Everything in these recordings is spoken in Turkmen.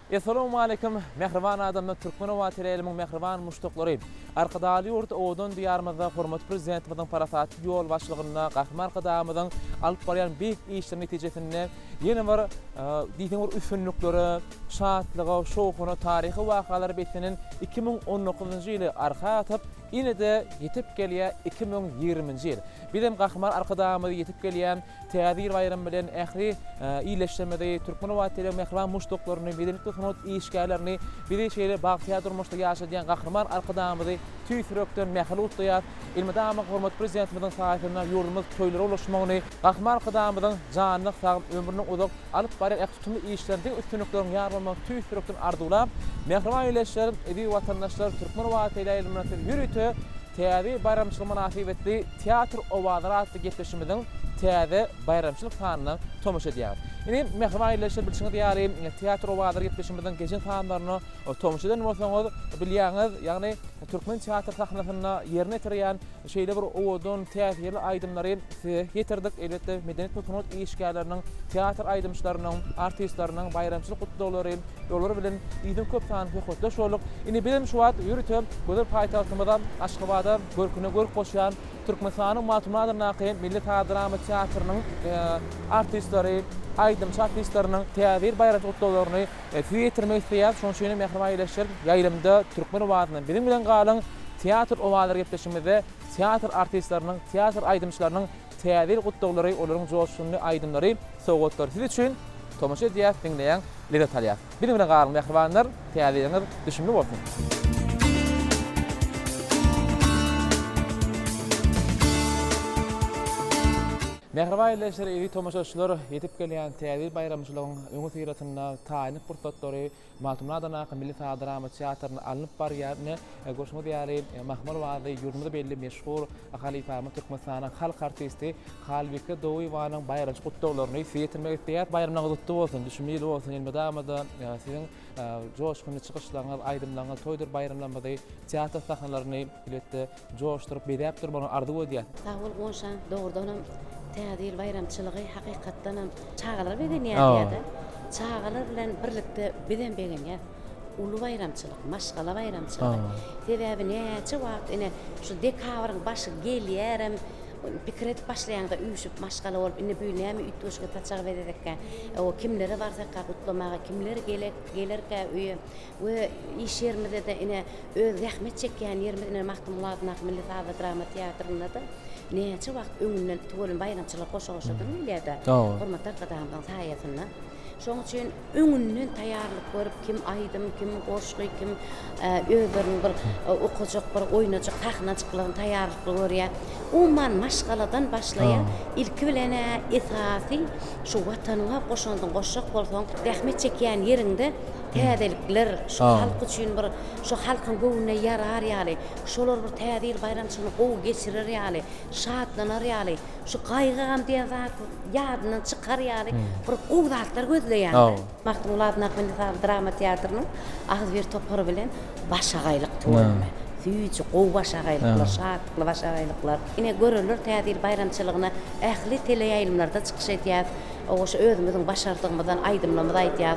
Assalamu alaykum. Mehriban adamlar Türkmen we Terelimin mehriban muştoklary. Arkadaly ýurt Owdan diýarymyzda hormat prezidentimizin parafaty ýol başlygyna gahmar arkadamyzyň alyp barýan beýik işler netijesinde ýene bir diýdiň bir üstünlükleri, şatlygy, şowkuny, taryhy wakalary betinen 2019-njy ýyly arka atyp ine de ýetip gelýär 2020-njy ýyl. Bizim gahmar arkadamyzy ýetip gelýän täzir bayramy bilen ähli iýleşmede Türkmen we Terelimin mehriban muştoklaryny bilenlikde sanat işgärlerini bizi şeýle bagtya durmuşda ýaşadýan gahryman arkadamyzy tüýsürekden mählut diýär. Ilmidama hormat prezidentimizin saýatyna ýurdumyz köýleri ulaşmagyny, gahryman arkadamyzyň janyny sagym ömrüni uzak alyp barýan ähtumy işlerde üstünliklerini ýarlama tüýsürekden ardulap mähriban ýeşler, edi watandaşlar Türkmen we Terelimin ýürüti täze bayramçylyk münasibetli teatr owazlary atly getişimizin täze bayramçylyk sanyny tomaşa edýär. Ine mehriban ýeşler bilşiňiz ýaly teatr owazlary getişimizin geçen sanlaryny tomaşadan bolsaňyz bilýäňiz, ýagny Türkmen teatr sahnasyna ýerine tirýän şeýle bir owdan täsirli aýdymlary getirdik. Elbetde medeniýet we sanat işgärleriniň, teatr aýdymçylarynyň, artistlarynyň bayramçylyk gutlawlary ýolary bilen ýygyň köp sanyny hotlaş bolduk. Ine bilim şu wagt ýürütüm gözel paýtagtymyzda Aşgabatda görküne görk boşýan Türkmenistanyň matumladyna naky milli drama teatrynyň artistlary, aýdymçy artistlarynyň täzir bayram gutlawlaryny fiýetirmek isleýär. Şoň şeýle mehriban ýeşler ýaýlymda Türkmen owazynyň bilim bilen galyň teatr owazlary getişimizde teatr artistlarynyň, teatr aýdymçylarynyň täzir gutlawlary, olaryň joşunly aýdymlary sowgatlar siz üçin tomaşa edýär, diňleýän lezzet alýar. Bilim bilen galyň mehribanlar, täziriňiz düşümli bolsun. Mehriban ýeşler, edi tomaşaçylar ýetip gelýän täzir bayramçylygyň öňe syratyna taýynyp pursatlary matumladyna milli drama teatryny alyp barýarny goşma diýary Mahmud Wazy ýurdumyzda belli meşhur Halifamy Türkmenistanyň halk artisti Halbeke Doýwanyň bayramçy gutlawlaryny fiýetirmek isleýär. Bayramyňyz gutly bolsun, düşümli bolsun. Elmedamada siziň joşkuny çykyşlaryňyz, aýdymlaryňyz, toýdur bayramlarynda teatr sahnalaryny biletde joşdurup berýär durmagy arzuw edýär. Sağ ol, onşan dogrudan täzir bayramçylygy hakykatdan hem çağalar bedenýär. Çağalar bilen birlikde beden begenýär. Ulu bayramçylyk, maşgala bayramçylyk. Sebäbi näçe wagt ine şu dekabryň başı gelýärem, pikret başlaýanda üýşüp maşgala bolup ine büýnämi ütüşge taçak bererek. O kimleri barsa gutlamaga, kimleri gelerke üýe we iş ýerimizde de ine öz rahmet çekýän ýerimizde Mahtumladyna milli drama teatrynda da näçe wagt öňünden tugulan bayramçylyk goşaşydyr bilýärdi. Hormatly arkadaşlarymyň saýatyna. Şoň üçin öňünden taýýarlyk görüp kim aýdym, kim goşgy, kim özlerini bir okujak, bir oýnajak, tahnajyklaryny taýýarlyk görýär. Umman maşgaladan başlaýan ilki bilen esasy şu watanyňa goşandyň goşak bolsaň rahmet çekýän ýerinde täzelikler şu halk üçin bir şu halkyň göwnüne ýarar ýaly, şolar bir täzir bayramçylyk gowy geçirir ýaly, şatlanar ýaly, şu gaýgam diýen zat ýadyna çykar ýaly, bir gowdatlar gözleýär. Mahtumladyna milli drama teatrynyň agzber topary bilen başagaýlyk töwerme. Süýçi gow başagaýlyklar, şatly başagaýlyklar. Ine görülür täzir bayramçylygyna ähli teleýaýlymlarda çykyş edýär. Oşa özümizin başardığımızdan aydımlamız aýdýar,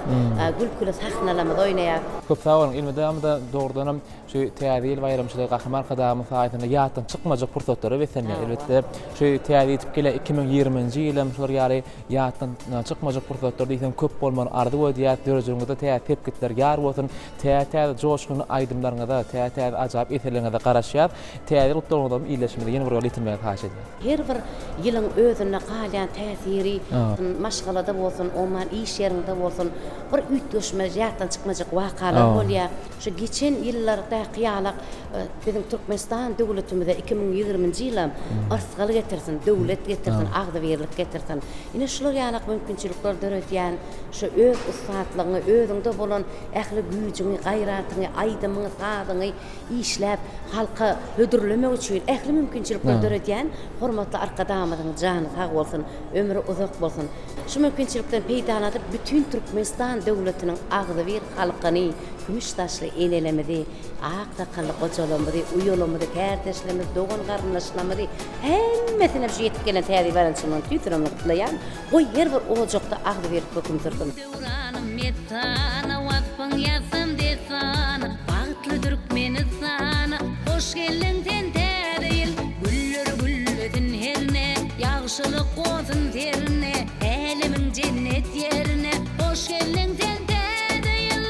gülküli sahnalamyzda oýnaýar. Köp sağ olun. Ilmidamda dogrudan şu täzir bayramçylyk gahryman arkadamy saýatyna ýatdan çykmajak pursatlary besenýär. Elbetde şu täzir ýetip gele 2020-nji ýylym şular ýaly ýatdan çykmajak pursatlar diýsem köp bolmagy arzuw edýär. Dörejiňizde täzir tepkitler ýar bolsun, täzir joşkuny aýdymlaryňyza, täzir ajap eserleriňize garaşýar. Täzir gutlawlarymyz iýleşmede ýene bir ýetmek haýat edýär. Her bir ýylyň özüne galýan täsiri maşgalada bolsun, oman iş ýerinde bolsun, bir ütdöşme ýatdan çykmajak wakalar bolýar. Şu geçen ýyllarda qiýalak bizim Türkmenistan döwletimizde 2020-nji ýyla arsgaly getirsin, döwlet getirsin, agdybirlik getirsin. Ine şular ýalak mümkinçilikler döretýän, şu öz usatlygyny, özüňde bolan ähli güýjüňi, gaýratyňy, aýdymyňy, sadyňy işläp halka hödürlemek üçin ähli mümkinçilikler döretýän hormatly arkadamyň jany sag bolsun, ömrü uzak bolsun. Şu mümkinçilikden peýdaladyp bütün Türkmenistan döwletiniň agdybyr halkyny gümüş taşly elelemedi, ak takanly goçalamady, uýulamady, kärdeşlerimiz, dogan garynlaşlamady, hemmesine şu ýetip gelen täzir bayramçylygyny tüýtürmek bilýän. O ýer bir ojakda agdybyr höküm türkün. Salan yazsam desana, bağıtlı Türkmeni sana. Hoş geldin tente değil, güller gülledin herine. Yağışılık kozun terine, elimin cennet yerine. Hoş geldin tente değil.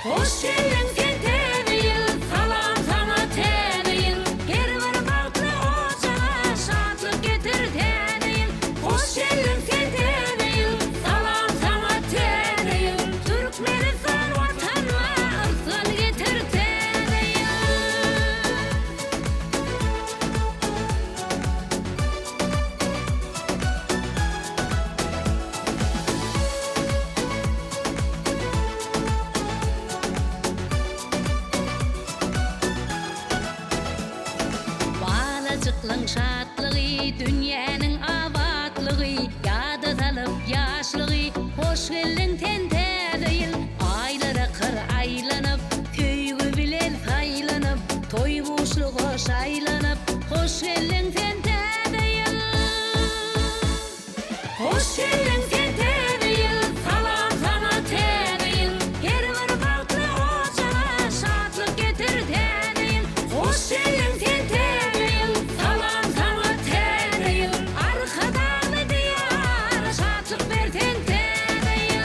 Hoş geldin tente değil, salam sana te değil. Geri var bağıtlı ocağa, şatlık getir te değil. Hoş geldin tente değil, salam sana te değil. Türkmenistan vatanına ırsal getir te değil. Balacıklığın şatlığı, dünyanın avatlığı. Yada salıp yaşlığı, hoş geldin tente değil. Aylara kır aylanıp, köygü bilen saylanıp. Toy boşlu hoş aylanıp, hoş geldin tente değil. Hoş geldin tente değil, salam sana te değil. Geri var bağıtlı ocağa, şatlık getir te değil. Hoş geldin tente değil, salam sana te değil. Arkadan diyar, şatlık ver tente değil.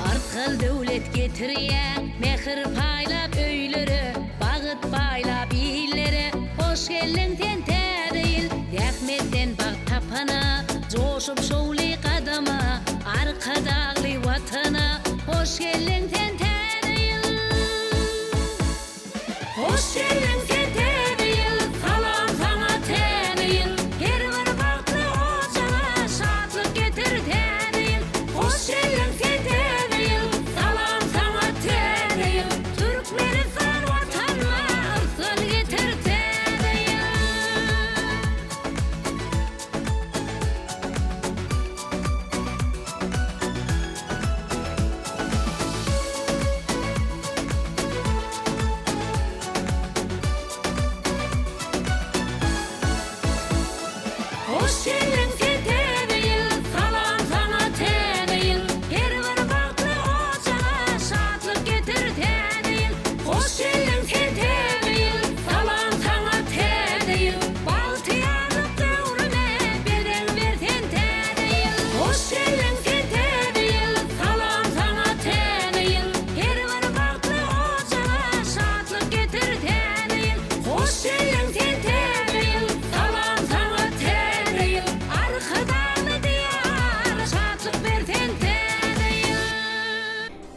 Arqal dövlet getiriyen, mehir paylap öylürü, bağıt paylap iyilleri. Hoş geldin tente değil, rahmetten bak tapana, coşup şovli kadama, arka dağlı vatana. Hoş geldin tente değil. Hoş geldin tente değil, salam sana te değil. Geri var bağıtlı ocağa, şatlık getir te değil. Hoş geldin tente değil, salam sana te değil. Türkmenistan vatanına ırsal getir te değil. Hoş geldin tente değil, salam sana te değil. Geri var bağıtlı ocağa, şatlık getir te değil. Hoş geldin tente değil, salam sana te değil. Baltı yanıp dövrüne, beden ver tente değil. Hoş geldin tente değil, salam sana te değil. Geri var bağıtlı ocağa, şatlık getir te değil. Hoş geldin tente değil, salam sana te değil. Arkadan diyar, şatlık ver tente değil.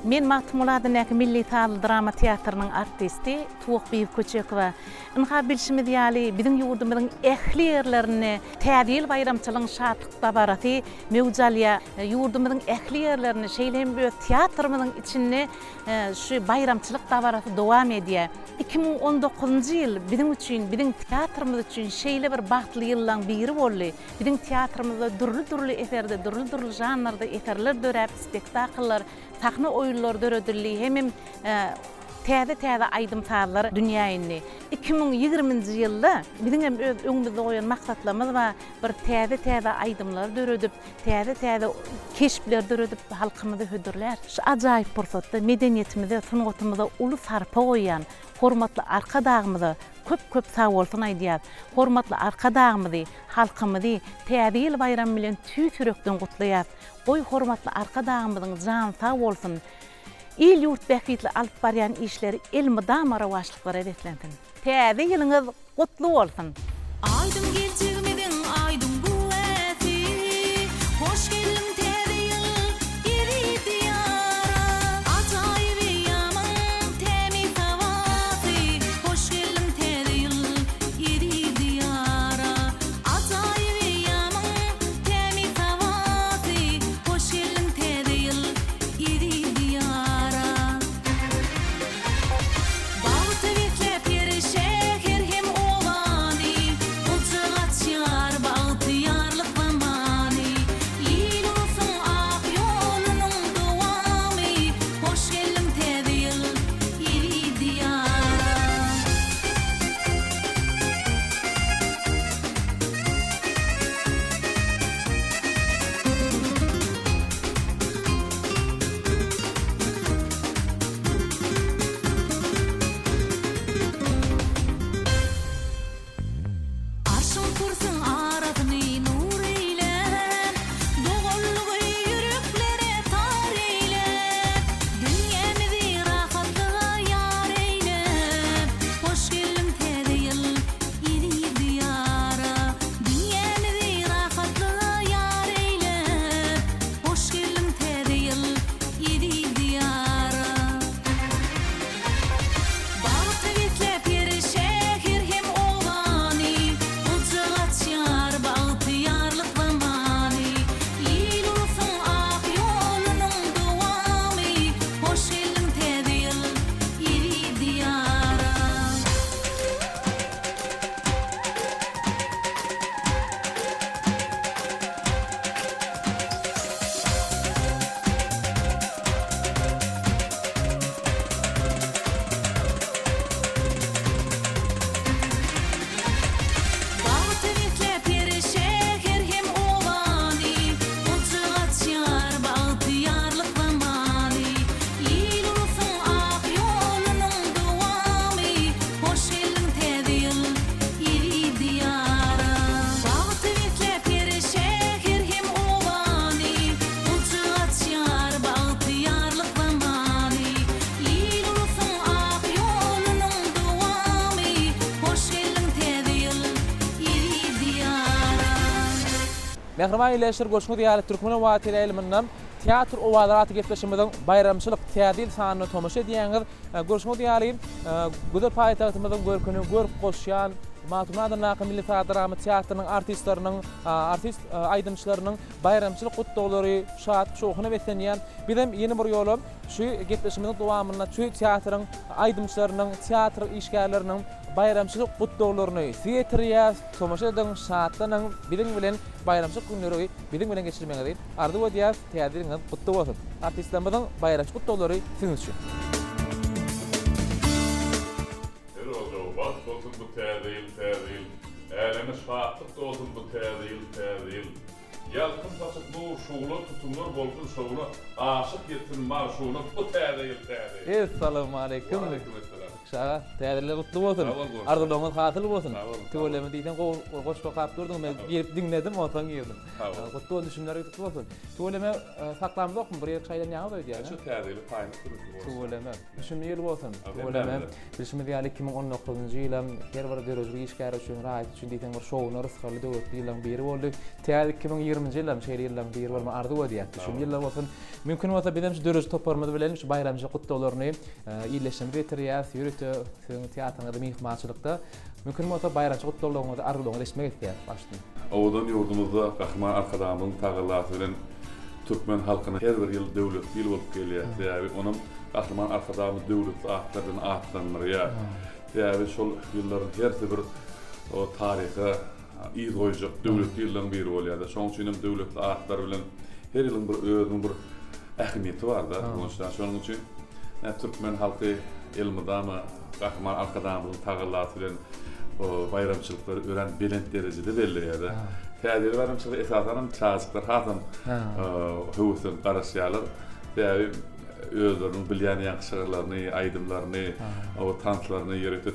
Men Matmuladynak Milli Taly Drama Teatrının artisti Tuğuk Beyip Köçekova. Inha bilşimiz ýaly biziň ýurdumyzyň ähli ýerlerini tädil bayramçylygyň şatlyk dabaratı mewjalya ýurdumyzyň ähli ýerlerini şeýlem bir teatrymyzyň içinde şu bayramçylyk dabaratı dowam edýär. 2019-njy ýyl biziň üçin, biziň teatrymyz üçin şeýle bir bagtly ýyllaryň biri boldy. Biziň teatrymyzda durly eferde, durly janrda eferler dörep, spektakllar, sahna oýunlary döredildi. Hemem täze aýdym taýlar dünýäni. 2020-nji ýylda biziň hem öz öňümizde goýan maksatlarymyz var. Bir täze aýdymlar döredip, täze keşipler döredip halkymyzy hödürler. Şu ajaýyp pursatda medeniýetimize, sunugatymyza uly sarpa goýan hormatly arka dağımyzy köp sag bolsun aýdýar. Hormatly arka dağımyzy, halkymyzy täze ýyl bayram bilen tüýsürekden gutlaýar. Oy hormatly arka dağımyzyň jany sag bolsun. İl yurt bäkitli alyp barýan işleri elmi damara başlyklara edetlensin. Täze ýylyňyz gutly bolsun. Aydın geçirmedin aydın güveti. Hoş geldin täze ýyl iri diyara. Ajaýyp ýaman temiz hawasy. Hoş geldin täze ýyl iri diyara. Ajaýyp ýaman temiz hawasy. Hoş geldin täze ýyl iri diyara. Bağıtı beklep ýerişe her hem olany. Uçagat Mehriman ileşir görüşmek diýäli Türkmen Wagtyly eliminden teatr owalaty gepleşmeden bayramçylyk teadil sanyny tomaşa diýäňiz görüşmek diýäli Güzel paýtagtymyzyň görkünü görüp goşýan Matumnadan Naky Milli Drama Teatrynyň artist aýdymçylarynyň bayramçylyk gutdawlary şat şoğuna betenýän bizim ýeni bir ýolum şu gepleşmeniň dowamyna şu teatryň aýdymçylarynyň teatr işgärleriniň bayramçylyk gutdawlaryny teatrya tomaşa eden şatlanyň bizim bilen bayramçylyk günleri bizim bilen geçirmeňiz. Ardy wadiýas teatryň gutdaw bolsun. Artistlerimiň bayramçylyk gutdawlary siňiz üçin. Olsun bu tədil. Əlini şahatlık da olsun bu tədil. Yalkın basıp bu şuğulu tutumlar bolsun şuğulu aşık yetin marşuğulu bu tədil. Assalamu alaykum. Şaha, teadille gutlu bolsun. Ardylaryňyz hatyl bolsun. Töweleme diýden goşga gap durdum, men gelip dinledim, otaň girdim. Gutlu düşünleri gutlu bolsun. Töweleme saklamdykmy? Bir ýer çaýdan ýaňy diýär. Şu tədili paýny duruşy bolsun. Töweleme. Düşünýär bolsun. Töweleme. Bilşimi diýäli 2019-njy ýylam her bir derejeli işgär üçin raýat üçin diýden bir şowuny rysgaly döwlet ýyllaň biri boldy. Teadil 2020-njy ýylam şeýle ýyllaň biri bolma ardy boldy. Düşünýär ýylla bolsun. Mümkin bolsa bizim şu dörej toparmady bilen şu bayramçylyk gutdawlaryny ýyleşdirip getirýär. Sizin teatrda mehmançylykda mümkin bolsa bayramçylyk gutdawlaryňyzy argylaryňy eşitmek etdiler başdan. Owdan ýurdumyzda Gahman Arkadamyň tagalaty bilen Türkmen halkyna her bir ýyl döwlet ýyl bolup gelýär. Ýa-ni onuň Gahman Arkadamy döwlet atlaryny atlanýar. Ýa-ni şol ýyllaryň her bir o taryhy ýyl goýjak döwlet ýyllaryň biri bolýar. Şoň üçin döwlet atlary bilen her ýylyň bir özüniň bir ähmiýeti bar da. Şonuň üçin Türkmen halky elmydama Gahman Arkadamyň tagalaty bilen o bayramçylyklary ören belent derejede belliýär. Täzeli bayramçylyk esasan çağçyklar hatyn höwüsden garaşýarlar. Täze özleriniň bilýän ýaňşylaryny, aýdymlaryny, o tantlaryny ýörekde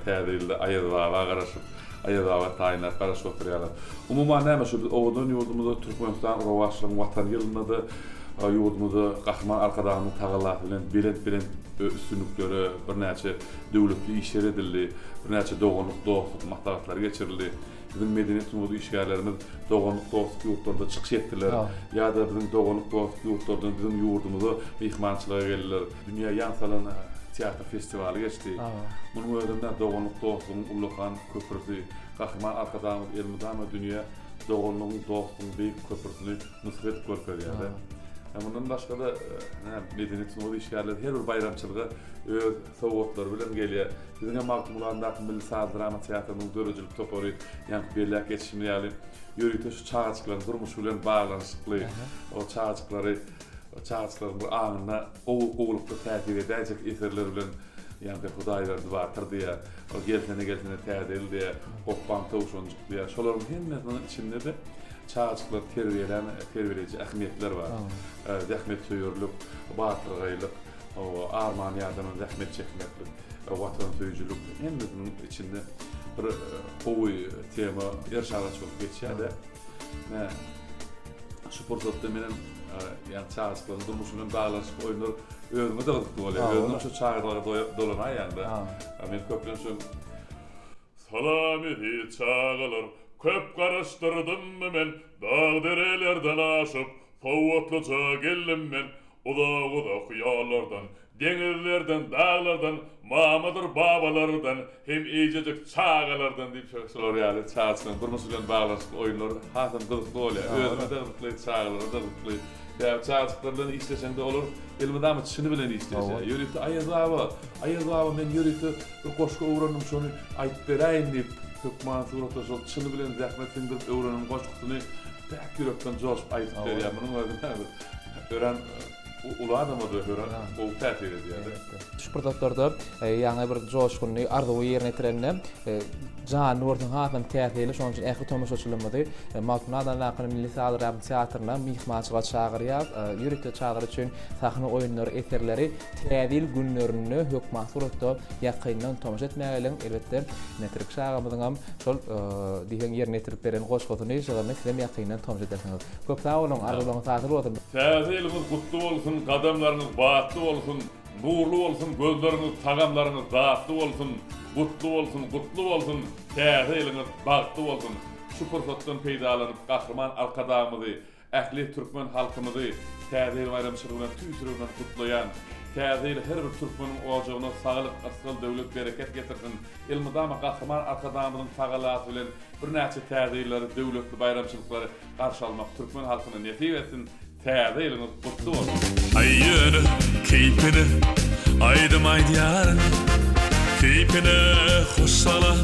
täzeli aýdybaba garaşyp, aýdybaba taýynar garaşyp oturýarlar. Umumyň näme şu owdan ýurdumyzda Türkmenistan rowaşlygyň watan ýylynda ýurdumyzda Gahman Arkadamyň tagalaty bilen belent üstünlükleri, bir näçe döwletli işler edildi, bir näçe doganlyk dostluk maslahatlar geçirildi. Bizim medeniýetimiz işgärlerimiz doganlyk dostluk ýurtlarynda çykyş etdiler. Ýa-da bizim doganlyk dostluk ýurtlaryndan bizim ýurdumyza mehmançylyga geldiler. Dünýä ýansalan teatr festivaly geçdi. Munyň özünden doganlyk dostlugyň ulukan köprüsi Gahman Arkadamy elmydama dünýä doganlygyň dostlugyň beýik köprüsini nusret görkezýär. Bundan başga da medeniýetimiz işgärleri her bir bayramçylyga öz sowgatlary bilen gelýär. Bizning Matumnadan Milli Drama Teatrynyň dörejilik topary ýa-ni berlek geçişmeli ýörekde şu çağçyklaryň durmuşy bilen baglanyşykly o çağçyklaryň bir aňyna owlukda täsir edäjek eserler bilen ýa-ni Hudaýlar batyr diýär. O geltene tädil diýär, hoppan tawşunjyk diýär. Şolaryň hemmetiniň içinde de çağçyklar terbiýeleji ähmiýetler bar. Zähmet söýürlük, batyrgylyk, o arman ýardymy zähmet çekmeklik, watan söýüjülük hemmetiniň içinde bir howy tema ýerşaga çok geçýär. Şu pursatda menen ýa-ni çağçyklaryň durmuşynyň baglaşyp oýnar özüňe de gyzykly bolýar. Özüň şu çağlarga dolana ýa-da. Men köplen şol salam edi çağlar köp garaşdyrdım men dağ derelerden aşyp sowgatlyca geldim men oda hyýallardan deňizlerden dağlardan mamadyr babalardan hem ejejek çağalardan diýip şol ýaly çağçyň durmuşy bilen baglaşyp oýnar hatyn gyzykly bolýar. Özüne de gyzykly çağlar da gyzykly. Ya çağçyklardan işleşende olur. Elmydamy çyny bilen işleşýär. Ýörekde aýdybaba men ýörekde bir goşga uğranım şonu aýdyp beräýin diýip Türkmen surata şol çyny bilen zähmet sindirip öwrenim goşgusyny täk ýürekden joşup aýdyp berýär. Munyň özüne ören ulu adamady ören o täsir edýär. Şu purtatlarda ýa-ni bir joşguny arzuwy ýerine tirende Can Nurdan hatyn täsirli şoň üçin ähli tomaşaçylymady. Matumnadan Naky Milli Drama Teatryna mehmançylyga çagyrýar. Ýürekde çagyr üçin sahna oýunlary, eserleri tädil günlerini hökmat suratda ýakyndan tomaşa etmägeliň elbetde netrik şagamyzyň ham şol diýen ýerine tirip beren goşgusyny şolamy sizem ýakyndan tomaşa edersiňiz. Köp sag bolun, arzulygyňyz taýyr bolsun. Täzelimiz gutly bolsun, gadamlaryňyz batly bolsun, nurlu bolsun, gözleriňiz, tagamlaryňyz zatly bolsun. Gutlu bolsun, täze ýylyňyz bagtly bolsun. şu fırsatdan peýdalanyp Gahryman Arkadamyzy, ähli türkmen halkymyzy täze bayramçylygyna tüýsüründen kutlayan, täze her bir türkmenin ojagyna saglyk, asgal döwlet bereket getirsin. Ilmydama Gahryman Arkadamynyň tagalaty bilen bir näçe täzeleri, döwletli bayramçylyklary garşy almak türkmen halkyna nesip etsin. Täze ýylyňyz kutly bolsun. Ayyını, keypini, aydım aydiyarın, keypini hoşsala,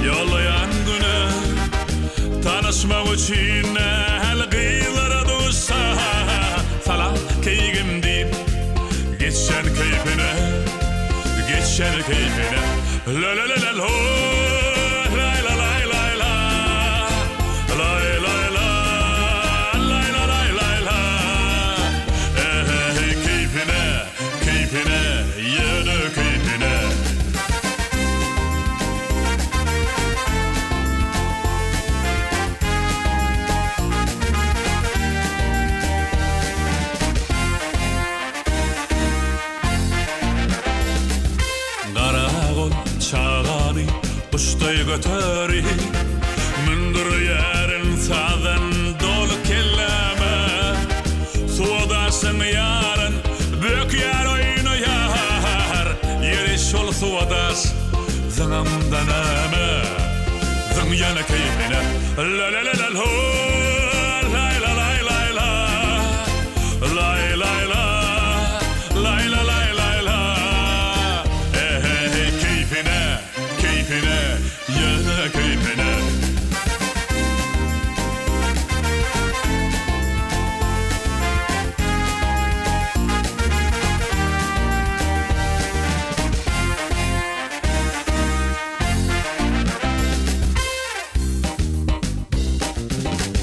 yollayan günü, tanışmak için el kıyılara dursa, salam keygim deyip, geçen keyfine, la la la la la, la la la la la, la la la, la la la la, keyfine, yine keyfine. Qaragol çağani kuşday göteri, mündür yerin sazan dolu kelleme, suadasın yarın bök yer oynayar, yeri şol suadas zınamdan ama, zın yana keyfine, la la la la la, la la la la la, la la la, la la la la, keyfine, yana keyfine.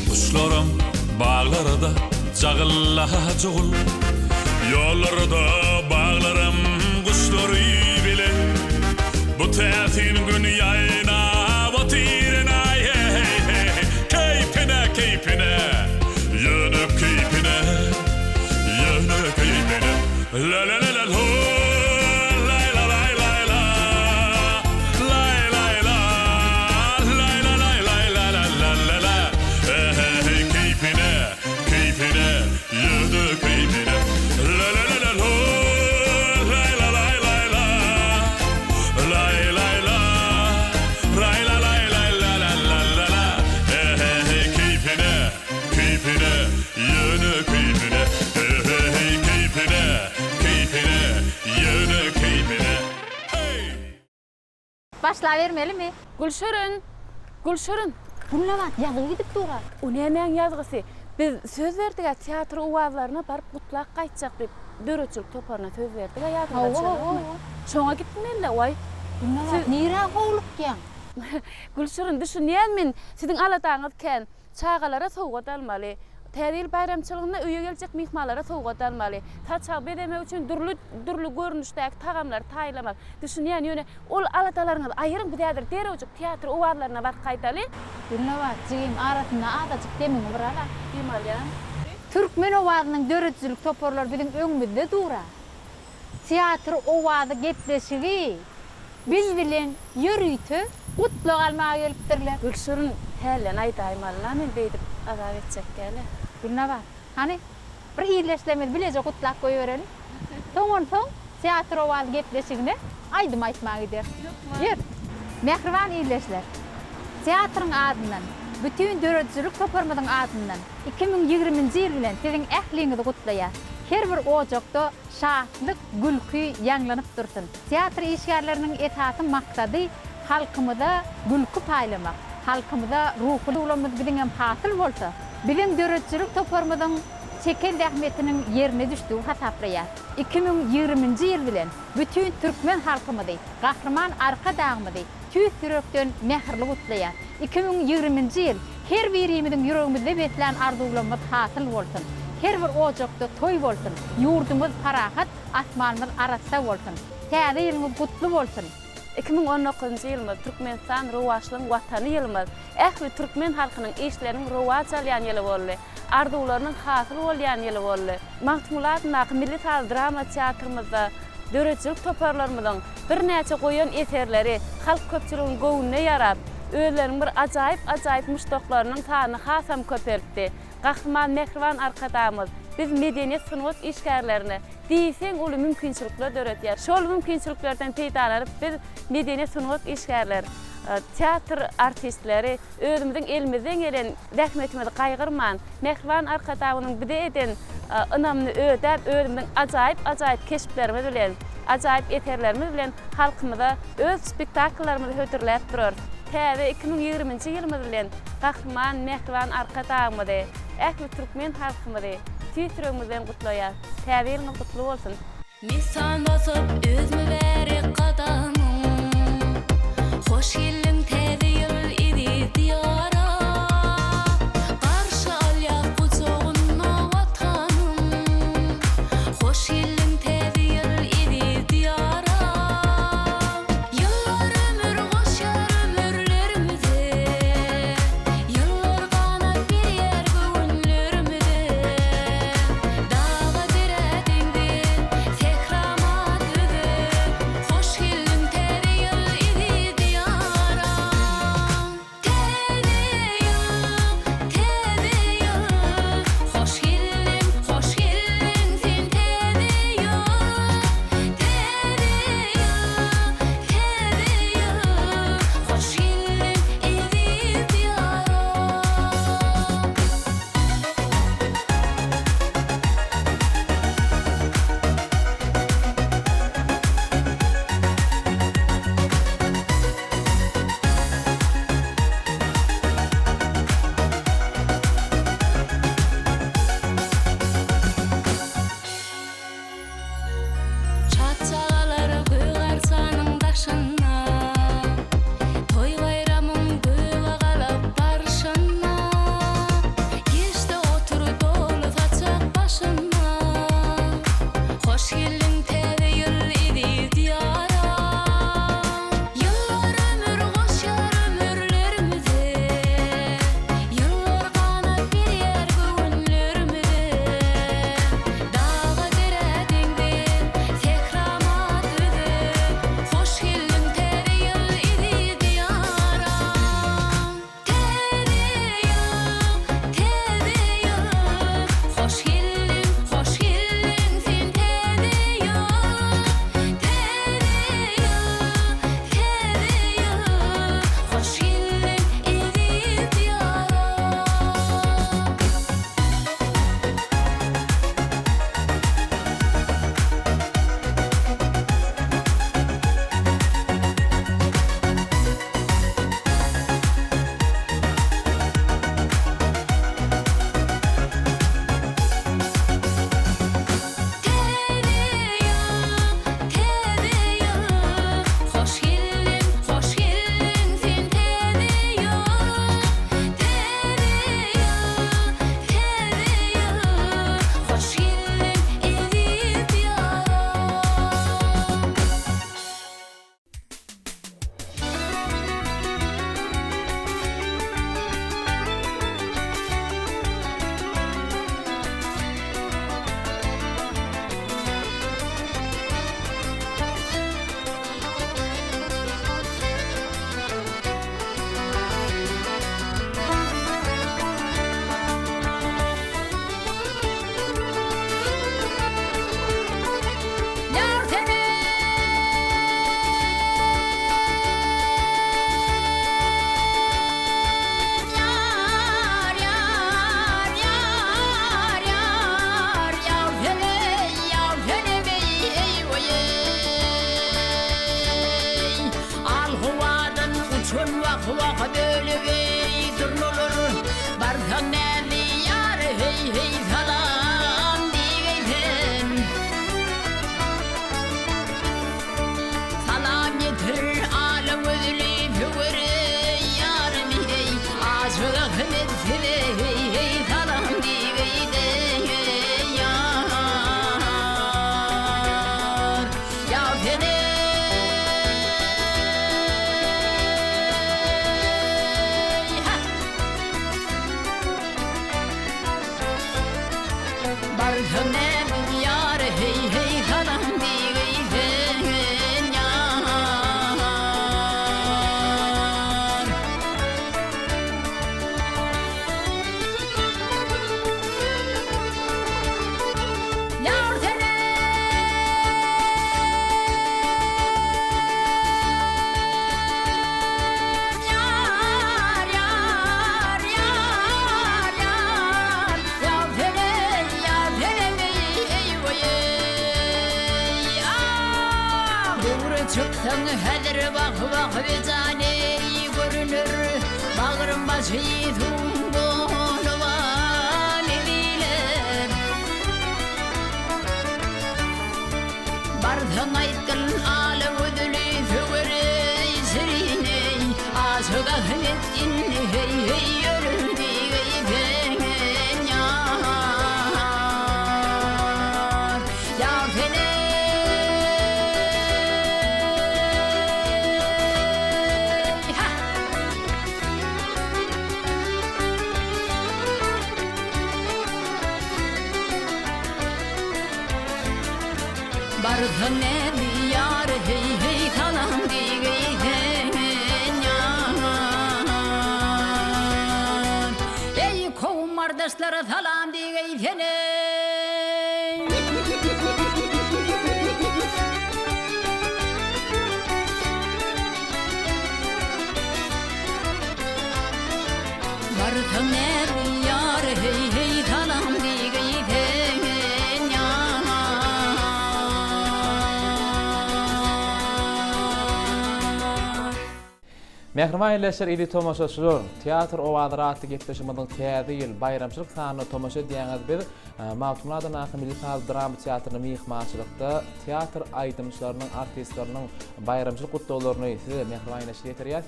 Kuşlarım bağlarda cağılla çoğul, yollarda bağlarım kuşları bile. Bu täsin gün yayna batirina, keyfine, yana keyfine, la la la la la, la la la la la, la la la, la la la la la la la, keyfine, yana keyfine, la la la la la, la la la la la, la la la, la la la la la la la, keyfine, yana keyfine, yana keyfine. Başlavermeli mi? Gülşürün. Bunlavat ýaly gidip durar. O nämen ýazgysy? Biz söz berdik teatr owazlaryna baryp mutlak gaýtjak dep döreçilik toparına söz berdik ýadyňda. Şoňa gitmeli way. Bunlavat nira gowlukýan. Gülşürün düşünýän men siziň alataňyz ken çağalara sowgat almaly. Täzil bayramçylygyna öýe geljek mihmanlara sowgat almaly. Taçak bedemek üçin durly görnüşdäki tagamlar taýlamak. Düşünýän ýöne ol alatalaryňyz aýyryn bir dädir derewjek teatr owazlaryna baryp gaýtaly. Bunlavat jigim arasynda adajyk demin burala. Bimalýan. Türkmen owazynyň döreçilik toparlary biziň öňümizde durar. Teatr owazy gepleşigi biz bilen ýörüýtü gutlu almaga gelipdirler. Gülşürün hälen aýdaýmalyna men beýdip azap etjek gäle. Bunlavat hani bir ýerleşlemez bilejek gutlak goýberelim. Soňon teatr owazy gepleşigine aýdym aýtmaga gider. Ýer. Mehriban ýerleşler. Teatrın adından, bütün döreçilik toparmadyň adından 2020-nji ýyl bilen siziň ähliňizi gutlaýar. Her bir ojakda şahlyk, gülkü ýanglanyp dursun. Teatr işgärleriniň esasy maksady halkymyza gülkü paýlamak, halkymyza ruhly ulamyz bilen hasyl bolsa, bilen döreçilik toparmadyň çekel ähmetiniň ýerine düşdüğü hasaplaýar. 2020-nji ýyl bilen bütün türkmen halkymyzy, Gahryman Arkadamyzy tüýs ýürekden mehirli gutlaýar. 2020-nji ýyl her birimiziň ýüregimizde betlen arzuwlarymyz hasyl bolsun. Her bir ojakda toý bolsun. Ýurdumyz parahat, asmanymyz arasda bolsun. Täze ýylyňyz gutly bolsun. 2019-njy ýylymyz Türkmenistan rowaçlygyň watany ýylymyz. Ähli türkmen halkynyň işleriniň rowaç alýan ýyly boldy. Arzuwlarynyň hasyl bolýan ýyly boldy. Mahmulat Naky Milli Drama teatrymyzda döreçilik toparlarymyzyň bir näçe goýan eserleri halk köpçüliginiň göwnüne ýarap, özlerinin bir ajaýyp muşdoklarynyň sany hasam köperdi. Gahryman Mehriban arkadamyz biz medeniýet sunwat işgärlerini diýseň uly mümkinçilikler döretýär. Şol mümkinçiliklerden peýdalanyp biz medeniýet sunwat işgärleri, teatr artistleri özümizin elimizden gelen rahmetimizi gaýgyrman Mehriban arkadamynyň bide eden ynamny ödäp özümizin ajaýyp keşiplerimiz bilen, ajaýyp eterlerimiz bilen halkymyza öz spektakllarymyzy hötürläp durur. Täze 2020-nji ýylymyz bilen Gahryman Mehriban arkadamyzy ähli türkmen halkymyzy tüýtürüňizden gutlaýar. Täze ýylyňyz gutly bolsun. Misan basıp özümü beri qadamım Hoş gelin täze ýyl idi diyara Qarşı al ýa kucağına vatanım Hoş gelin täze ýyl idi diyara Yıllar ömür goşar ömürlerimize Yıllar kanat bir yer göğünlerimize Dağa diredindi tekramat öde Hoş geldin täze ýyl idi diyara ve caneyi görünür Bağrım başı tumbonu var ediler Bardan aytkın alım ödülü fögörey seriney Asıga hmettin hey hey yörüldü geyfen yar Yar fene Bardan ne yar hey hey tanam digeyten yar Ey kovum kardeşler talam digeyten Bardan ne yar hey hey tanam digeyten Mehriman ýerleşer ili tomaşaçylar, teatr owadyraty gepleşmediň täze ýyl bayramçylyk sanyny tomaşa diýäňiz bir Mawtumladan Milli Drama Teatrynyň mihmançylykda teatr aýdymçylarynyň, artistlarynyň bayramçylyk gutlawlaryny size mehriman ýerleşer ýetirýär.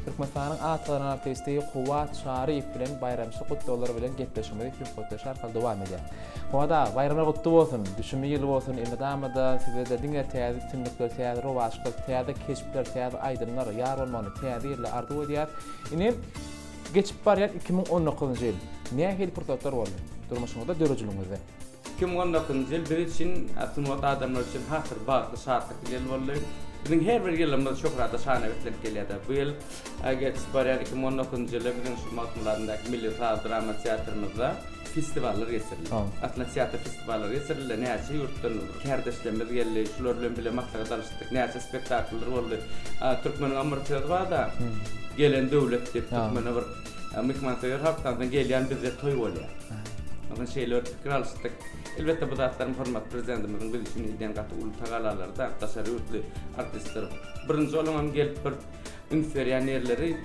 Türkmenistanyň atlanan artisti Kuwat Şaryp bilen bayramçylyk gutlawlary bilen gepleşmedi Türkmenistanda şarkal dowam edýär. Kuwada bayramlar gutly bolsun, düşünme ýyly bolsun, emedamada size de diňe täze tünlükler, täze rowaşlyk, täze keşipler, täze aýdymlar ýar bolmany, täze ýerler ardy edýär. Ine geçip barýar 2019-njy ýyl. Näme hel pursatlar boldy? Durmuşyňyzda, dörejiligimizde. 2019-njy ýyl bir için atynwat adamlar üçin hatır bagly şartlyk ýyl boldy. Biziň her bir ýylymyz çok rada şana betlep gelýär. Bu ýyl geçip barýar 2019-njy ýyl biziň şu Mawtumlaryndaky Milli Drama Teatrymyzda festivaller geçirildi. Atlas teatr festivaller geçirildi. Näçe ýurtdan kardeşlerimiz geldi. Şular bilen bile maklaga dalşdyk. Näçe spektakller boldy. Türkmen Amerkada gelen döwlet diýip Türkmen bir mehmanxana haftadan gelýän bizde toý bolýar. Ondan şeyler fikir alıştık. Elbette bu zatlarım hormat prezidentimizin biz için iddiyan katı ulu tagalalarda tasarruflu artistler. Birinci olamam gelip bir inferiyanerleri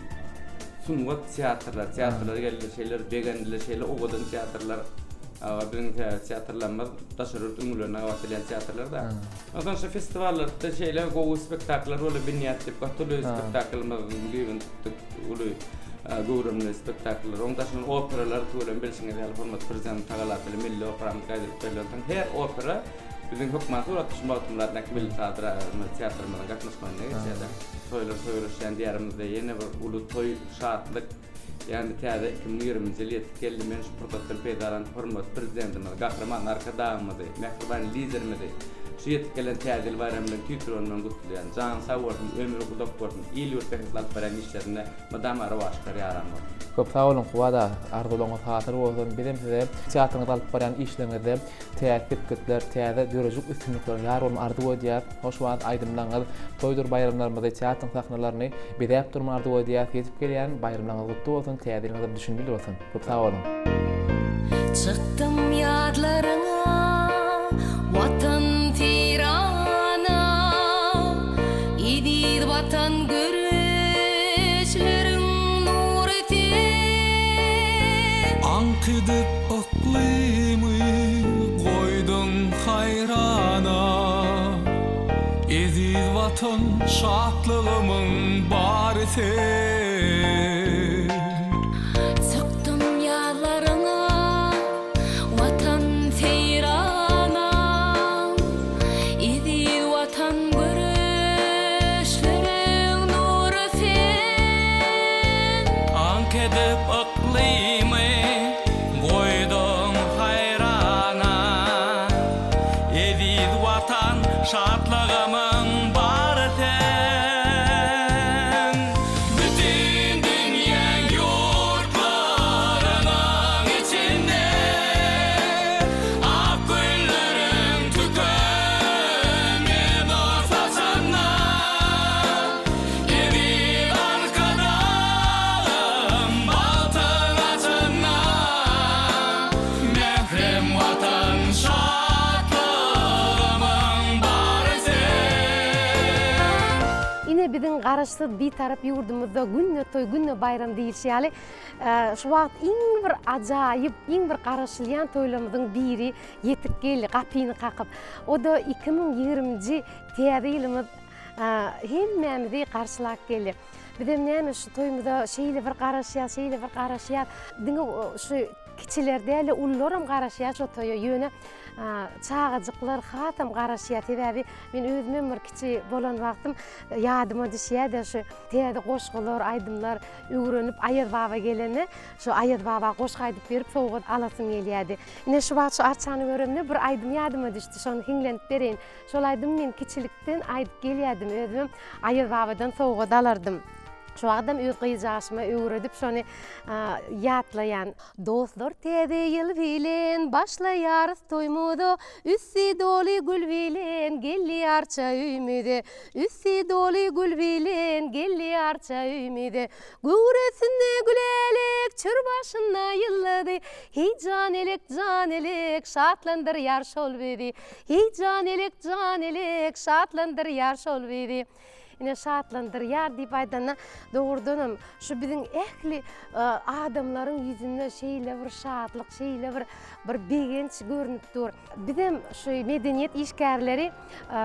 sunvat tiyatrlar geldi şeyler beğendiler şeyler oğudan tiyatrlar. Bizim tiyatrlarımız tasarruf ünlülerine avatılayan tiyatrlarda. Ondan sonra festivallerde şeyler goğu spektakler öyle bir niyatlı katılıyor spektaklerimizin gibi ulu gurumlu spektakler. Ondan sonra operalar tuğulan bilsiniz yani format prezident tagalatlı milli operamız gaydirliklerden her opera bizim hükümetler atışma Mawtumlaryndaky Milli Teatrymyzyň gatnaşmagyna geçýär. Toýlar toýlaşýan diýerimizde ýene bir ulu toý şatlyk yani täze 2020-nji ýyl ýetip men şu protokol peýdalan hormat prezidentimiz Gahraman Arkadamyzy, mehriban liderimizi şu ýetip gelen täze bayramlaryň tüýtüründen gutlaýan Jan Sawortyn ömrü gudap bolsun. İl ýurtdakylar baran işlerine madam arawaşkar ýaranmaz. Köp sağ olun Kuwada, arzulyňyz hatır bolsun. Bizim size teatrňyzda alyp baran işleriňizde täze täze dörejuk üstünlikler ýar bolma ardy edýär. Hoş wagt aýdymlaňyz toýdur bayramlarymyzda teatr sahnalaryny bedäp durma ardy edýär. Ýetip gelýän bayramlaryňyz gutly bolsun, täzeňiz düşünmeli bolsun. Köp sağ olun. Çıktım yadlarına vatan tirana İdir vatan görüşlerin nur etin Ankıdıp aklımı koydum hayrana Eziz vatan şatlığımın bari sen Çıktım yadlarına vatan tirana İdir vatan görüşlerin nur etin Ankıdıp aklımı koydum hayrana Eziz vatan şatlığımın bari sen Bütün dünya yurtlarının içinde Ak güllerin tükenmen ortasında Evi arkadağım baltın açan garaşsyz bir tarap yurdumuzda günne toy günne bayram diýilýär. Şu wagt iň bir ajaýyp, iň bir garaşylýan toýlarymyzyň biri ýetip geldi gapyny kakyp. O da 2020-nji täze ýylymyz hemmämizi garşylap geldi. Bidem näme şu toýmyzda şeýle bir garaşýar, diňe şu kiçilerde ele ullaram garaşýar şu toýa ýöne çağajyklar hatam garaşýar sebäbi men özümem bir kiçi bolan wagtym ýadyma düşýär-de şu täze goşgular, aýdymlar öwrenip Aýaz baba gelene şu Aýaz baba goşga aýdyp berip sowgat alasym gelýärdi. Ine şu wagt şu arçany göremne bir aýdym ýadyma düşdi, şonu hiňlenip bereýin. Şol aýdym men kiçilikden aýdyp gelýärdim özüm Aýaz babadan sowgat alardym. Şu adam öz gyýjaşyma öwredip şonu ýatlaýan. Dostlar täze ýyl bilen başlaýar toýmudy, üssi doly gül bilen gelýärçä üýmüdi. Üssi doly gül bilen gelýärçä üýmüdi. Göwresinde gülelik çür başyna ýyllady. Hey jan elek şatlandyr ýar şol bizi. Hey jan elek şatlandyr ýar şol bizi. Ine şatlandyr ýar diýip aýdana dogurdanam şu biziň ähli adamlaryň ýüzünde şeýle bir şatlyk, şeýle bir begenç görünip dur. Bizem şu medeniýet işgärleri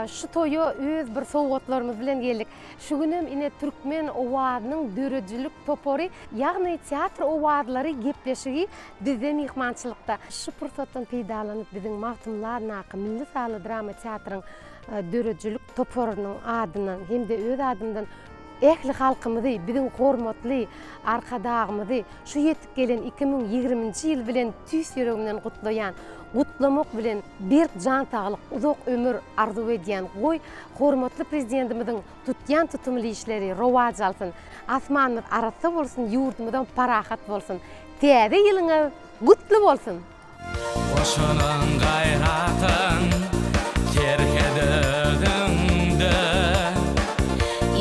şu toýu öz bir sowgatlarymyz bilen geldik. Şu günem ine türkmen owadynyň dörejilik topory, ýagny teatr owadlary gepleşigi bizde mihmançylykda. Şu pursatdan peýdalanyp biziň Mahtumlar Naky Milli Sahly drama teatryň dörejilik toporunyň adynan hem de öz adymdan ähli halkymyzy, biziň hormatly arkadagymyzy şu ýetip gelen 2020-nji ýyl bilen tüýs ýüregimden gutlaýan, gutlamak bilen bir jan saglyk, uzak ömür arzu edýän goý hormatly prezidentimiziň tutýan tutumly işleri rowaj alsyn, asmanyň arasy bolsun, ýurdumyzdan parahat bolsun, täze ýylyňyz gutly bolsun. Boşanan gayratın terkedildi.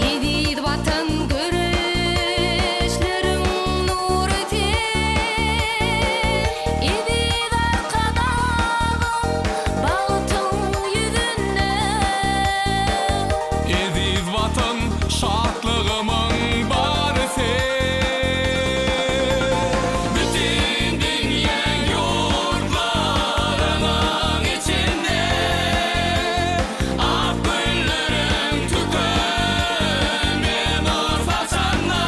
Edid vatan görüşlerin nuru ter. Edid arkadağım bağıtın yüzünde. Edid vatan şatlığımın barisi. Bütün dünyanın yurtlarının içinde ak güllerin tükenmeyen ortasında.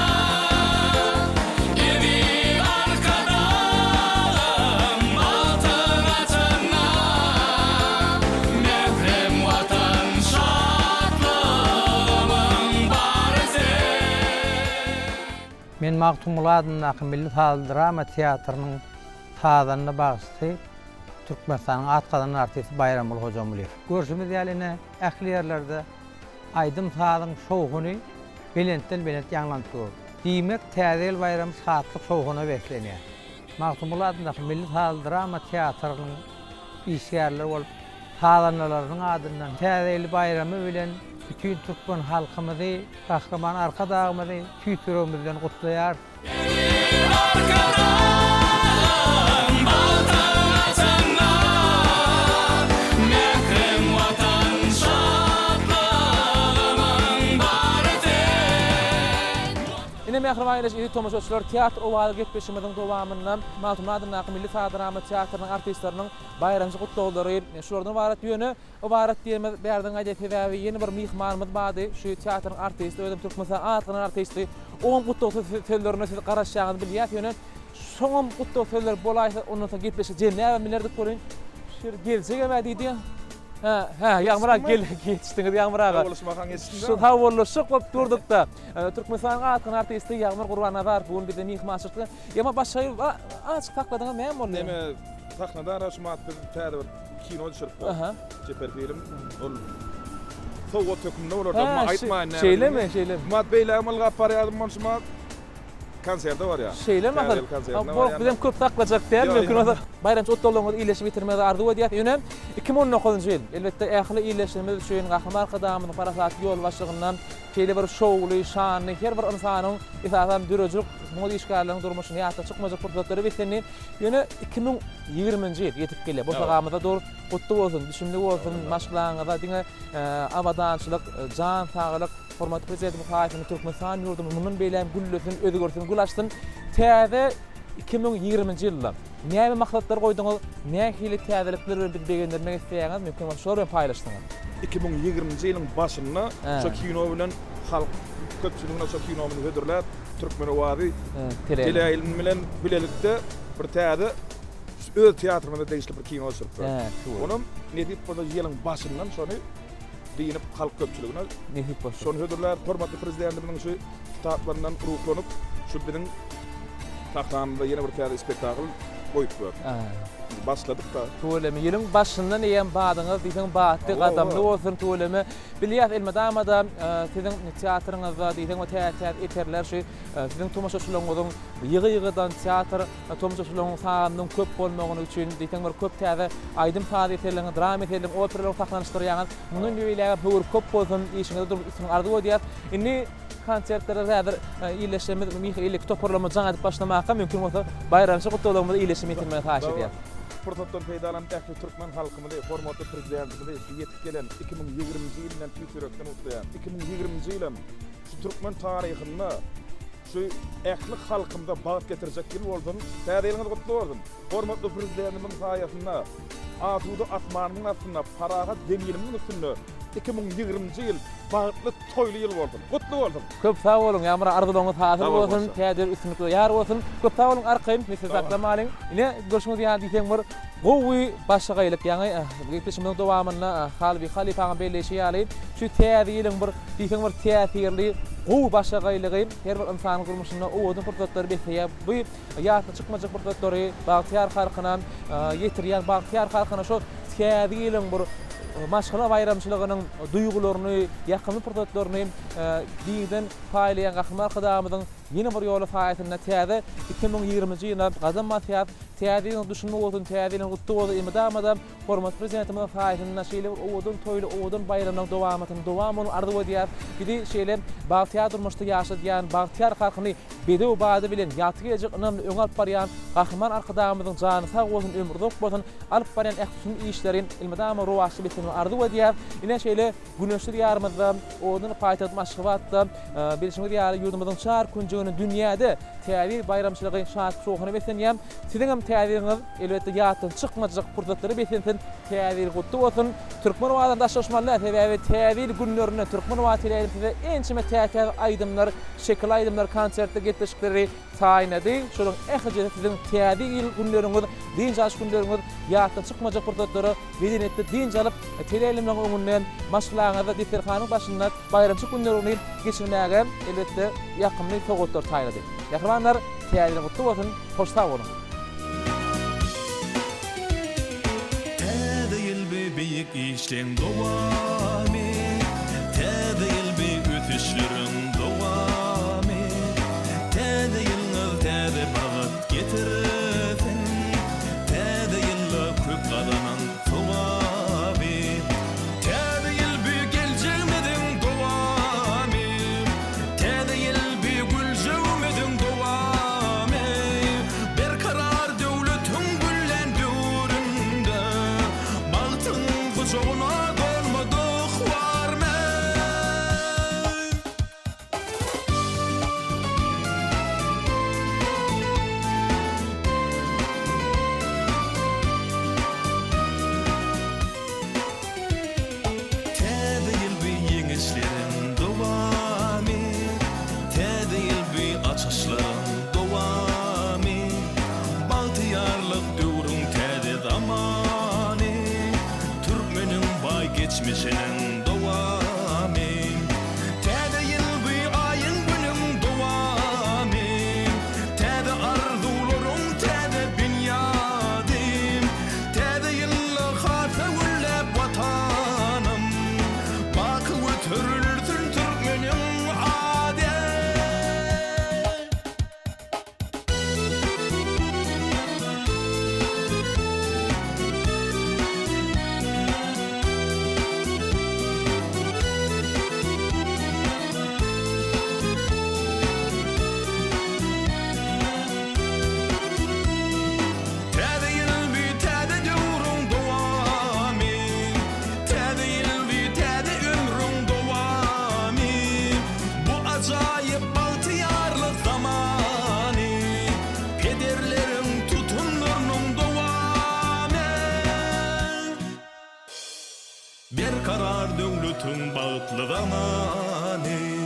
Edid arkadağım altın açında. Mehrem vatan şatlığımın barisi. Men Mahtumlar Naky Milli Sahly drama teatrının tazanyna bagysly Türkmenistanyň atgadan artisti Bayramul Hojamulyew. Görüşimiz ýalyna ähli ýerlerde aýdym sazyň şowguny belentden belent ýanglanyp dur. Diýmek täze ýyl bayram şatlyk şowguny beklenýär. Mahtumlar Naky Milli Sahly drama teatrının işgärleri bolup tazanylarynyň adyndan täze ýyl bayramy bilen bütün Türkmen halkymyzy, Kahraman arkadagymyzy tüýs ýüregimizden gutlaýar. Arkadağım baltan açanda. Mehrem vatan şatlığımın barisi. Ine mehriban ýyly tomaşaçylar teatr owady gepleşigimiziň dowamyndan Mahtumlar Naky Milli Sahly drama teatrynyň artistleriniň bayramçy gutlawlary şulardan ibaret ýöne ibaret diýmez berdiň aýdyp sebäbi ýeni bir mihmanymyz bardy. Şu teatryň artisti, özüm Türkmenistan atgynyň artisti. Oň gutlaw sözlerine siz garaşýagyňyzy bilýär ýöne. Şoňam gutlaw sözler bolaýsa onunsa gepleşik jenäme bilerdik bolan. Şur geljek emä diýdi. Ýagmyra geçtiňiz ýagmyra. Şu hawurlaşyk bolup durduk da. Türkmenistan atgyny artisti Ýagmyr Gurbanazar bugün bizde mihmançylykda. Ýa-ma başga açyk takladyňyz näme boldy? Näme taklada raşmat bir täze bir kino düşürip boldy. Jeper film ol. Sowgat tökümde bolardy. Aýtmaýyn näme. Şeýlemi? Mat beýle amal gapar ýadım manşyma konserde var ya. Şeýlemi? Bu bizem köp taklajak däl mümkin bolsa. Bayramçy otdolanyňyzy iýleşip bitirmegi arzu edýär. Ýöne 2019-njy ýyl elbetde ähli iýleşimiz üçin Kahraman arkadagymyň parasaty ýol başlygyndan şeýle bir şowly, şanly her bir insanyň esasan dörejilik mol işgärleriň durmuşyny ýa-da çykmajak pursatlary biteni ýöne 2020-nji ýyl ýetip gelýär. Bu sagamyzda dur gutly bolsun, düşünli bolsun, maşgulaňyza diňe abadançylyk, jan saglyk hormatly prezidentim Haýfyny Türkmenistan ýurdumyň mundan beýlem güllüsün, özgörtüsün, gulaşdyn. Täze 2020-nji ýylda näme maksatlar goýdyňyz, näme hili täzelikler bilen bilgendirmek isleýäňiz mümkin bolsa şol bilen paýlaşdyňyz. 2020-nji ýylyň başynda şo kino bilen halk köpçüligine şo kino bilen hödürlät Türkmen owady teleýilin bilen bilelikde bir täze öz teatrynda değişli bir kino çyrpdy. Onum nedip bu ýylyň başyndan şonu diýinip halk köpçüligine nedip bolsa şonu hödürlär hormatly prezidentimiň şu kitaplaryndan ruhlanyp şu bilen taxtamda ýene bir täze spektakl goýup berdi. Başladık da. Tuğlemi ýylyň başyndan eýen badyňyz diýsen batdy gadamly bolsun tuğlemi. Bilýär elmadamada siziň teatryňyzda diýsen o teatr eterler şu siziň tomaşaçylaryňyzyň ýygy-ýygydan teatr tomaşaçylaryň sanynyň köp bolmagyny üçin diýsen bir köp täze aýdym faaliýetleriniň, drama eterleriň, operalaryň saxlanýardyran. Munun ýöýleri höwür köp bolsun işiňizde durup ismiň ardy bolýar. Inni konsertlere häzir ýyleşmemiz Mihail toparlama jaň edip başlamakka mümkin bolsa bayramçy gutulygymyzy ýyleşme etmeli haýyş edýär. Fırsatdan peýdalanıp ähli Türkmen halkymyzy, hormatly prezidentimizi ýetip gelen 2020-nji ýyldan tüýsürekden utlaýan 2020-nji ýyl şu Türkmen taryhynda şu ähli halkymda bagat getirjek ýyl boldun. Täzeliňiz gutly bolsun. Hormatly prezidentimiň saýasynda atudy asmanyň astyna paraga deňilimiň üstünde 2020-nji ýyl bagatly toýly ýyl boldu. Gutly boldum. Köp sag bolun, ýamra arzulyňyz hasyl bolsun, täze üstünlikle ýar bolsun. Köp sag bolun, arkaýym, mesele saklamalyň. Ine görüşmek ýa diýsen bir gowy başgaýlyk, ýani geçmişimiň dowamyna Halbi Halifaň belleşi ýaly. Şu täze ýylyň bir diýsen bir täsirli gowy başgaýlygy her bir insanyň gurmuşyna owdan fursatlary beýär. Bu ýaty çykmajak fursatlary bagtyar halkyna ýetirýän bagtyar halkyna şu täze ýylyň bir maşgala bayramçylygynyň duýgularyny, ýakynly fırsatlaryny diýden paýlayan gahmar kadamyzyň ýene bir ýoly faýatyna täze 2020-nji ýylda gazan masyat täzeň düşünme bolsun, täzeň gutly bolsun, emdamada hormat prezidentimiň faýatyna şeýle owdan toýly, owdan bayramlaryň dowamyny ardy bolýar. Bidi şeýle bagtyar durmuşda ýaşadýan bagtyar halkyny bedew bady bilen ýaty gelecek önemli öň alyp barýan gahmar arkadamyzyň jany sag bolsun, ömrü dok bolsun, alyp barýan ähli işlerin elmadama rowaşy bitini ardy bolýar. Ine şeýle güneşli ýarmyzda owdan paýtat maşgawatda bilişimi ýaly ýurdumyzyň şahar kunjygyny dünýäde täze bayramçylygy şahat şoğuny besenýär. Siziň hem täzeňiz elbetde ýatdan çykmajak fursatlary besensin. Täze gutly bolsun. Türkmen watandaşlaşmalar sebäbi täze günlerine Türkmen wataýlarynda ençime täze aýdymlar, şekil aýdymlar konsertde getişikleri taýinady. Şonuň ähli siziň täze günleriňiz, diňjaş günleriňiz ýatdan çykmajak fursatlary bedenetde diňjalyp teleýilimden öňünden maşgalaňyzda diperhanyň başynda bayramçy günlerini geçirmäge elbetde ýakynly sowgatlar taýlady. Ýakynlar täze gutly bolsun, hoş sag bolun. Büyük işlerin dowam et, täze ýyl ötüşlerin dowam et, täze ýylyňyz täze bagat getirsin, täze ýylda köp gadanan dowam et, täze ýyl geljeğmedin dowam et, täze ýyl güljegmedin dowam et, berkarar döwletiň güllen döwründe Soğuna dolmadık var mı? Bir karar döngütün bağıtlı zamani